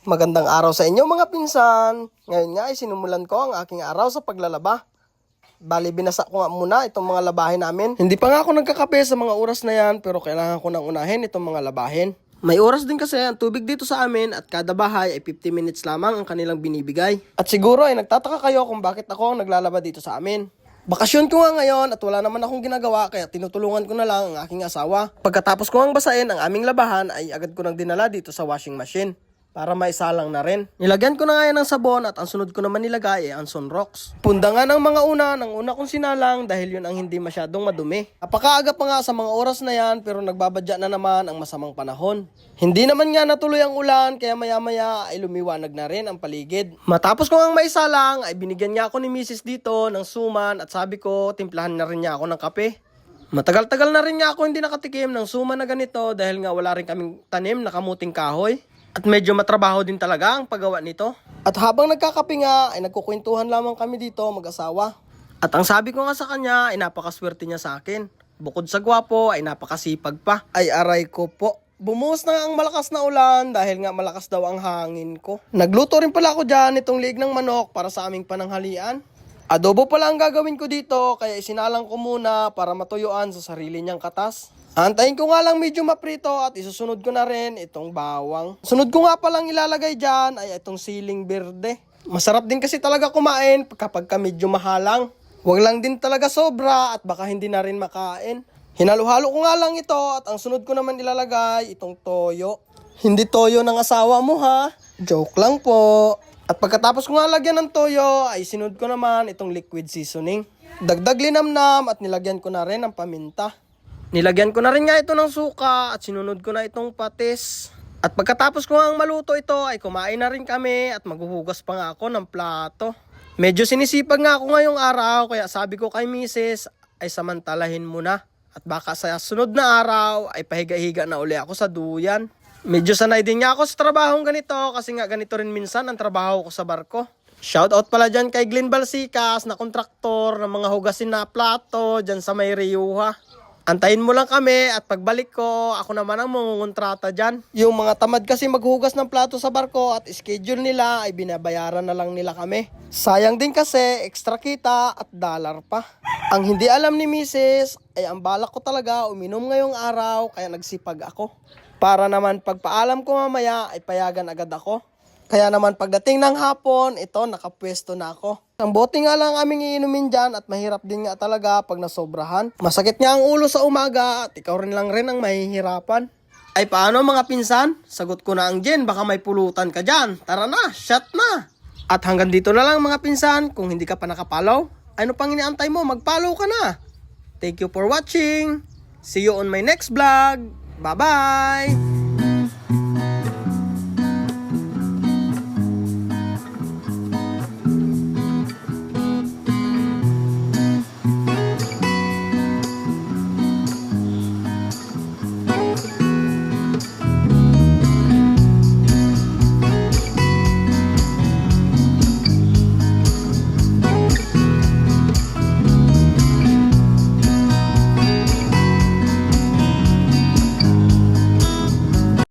Magandang araw sa inyo mga pinsan. Ngayon nga ay sinumulan ko ang aking araw sa paglalaba. Bali binasa ko nga muna itong mga labahin namin. Hindi pa nga ako nagkakape sa mga oras na yan, pero kailangan ko nang unahin itong mga labahin. May oras din kasi ang tubig dito sa amin at kada bahay ay 50 minutes lamang ang kanilang binibigay. At siguro ay nagtataka kayo kung bakit ako ang naglalaba dito sa amin. Bakasyon ko nga ngayon at wala naman akong ginagawa kaya tinutulungan ko na lang ang aking asawa. Pagkatapos ko ang basahin ang aming labahan ay agad ko nang dinala dito sa washing machine para maisalang na rin. Nilagyan ko na nga yan ng sabon at ang sunod ko naman nilagay ay ang Sunrox. Punda nga ng mga una kong sinalang dahil yun ang hindi masyadong madumi. Napakaaga pa nga sa mga oras na yan pero nagbabadya na naman ang masamang panahon. Hindi naman nga natuloy ang ulan kaya maya maya ay lumiwanag na rin ang paligid. Matapos ko ang maisalang ay binigyan niya ako ni Mrs. dito ng suman at sabi ko timplahan na rin niya ako ng kape. Matagal-tagal na rin niya ako hindi nakatikim ng suman na ganito dahil nga wala rin kaming tanim na kamuting kahoy. At medyo matrabaho din talaga ang paggawa nito. At habang nagkakape nga, ay nagkukwentuhan lamang kami dito mag-asawa. At ang sabi ko nga sa kanya, ay napakaswerte niya sa akin. Bukod sa gwapo, ay napakasipag pa. Ay aray ko po. Bumuhos na ang malakas na ulan dahil nga malakas daw ang hangin ko. Nagluto rin pala ako dyan itong liig ng manok para sa aming pananghalian. Adobo pala ang gagawin ko dito, kaya isinalang ko muna para matuyuan sa sarili niyang katas. Antayin ko nga lang medyo maprito at isusunod ko na rin itong bawang. Sunod ko nga palang ilalagay dyan ay itong siling berde. Masarap din kasi talaga kumain kapag medyo mahalang. Huwag lang din talaga sobra at baka hindi na rin makain. Hinalo-halo ko nga lang ito at ang sunod ko naman ilalagay itong toyo. Hindi toyo ng asawa mo ha. Joke lang po. At pagkatapos ko nga lagyan ng toyo ay sinunod ko naman itong liquid seasoning. Dagdag linamnam at nilagyan ko na rin ng paminta. Nilagyan ko na rin nga ito ng suka at sinunod ko na itong patis. At pagkatapos ko nga maluto ito ay kumain na rin kami at maghuhugas pa nga ako ng plato. Medyo sinisipag nga ako ngayong araw kaya sabi ko kay Mrs. ay samantalahin mo na. At baka sa sunod na araw ay pahiga-higa na uli ako sa duyan. Medyo sanay din nga ako sa trabahong ganito kasi nga ganito rin minsan ang trabaho ko sa barko. Shoutout pala dyan kay Glenn Balsicas na kontraktor ng mga hugasin na plato dyan sa may Riyuha. Antayin mo lang kami at pagbalik ko, ako naman ang mangungontrata dyan. Yung mga tamad kasi maghugas ng plato sa barko at schedule nila ay binabayaran na lang nila kami. Sayang din kasi extra kita at dollar pa. Ang hindi alam ni Mrs. ay ang balak ko talaga uminom ngayong araw kaya nagsipag ako. Para naman pagpaalam ko mamaya ay payagan agad ako. Kaya naman pagdating ng hapon, ito nakapwesto na ako. Ang bote nga lang aming iinumin dyan at mahirap din nga talaga pag nasobrahan. Masakit nga ang ulo sa umaga at ikaw rin ang mahihirapan. Ay paano mga pinsan? Sagot ko na ang Jen, baka may pulutan ka dyan. Tara na, shot na! At hanggang dito na lang mga pinsan, kung hindi ka pa nakapollow, ano pang iniantay mo, mag-follow ka na. Thank you for watching. See you on my next vlog. Bye-bye!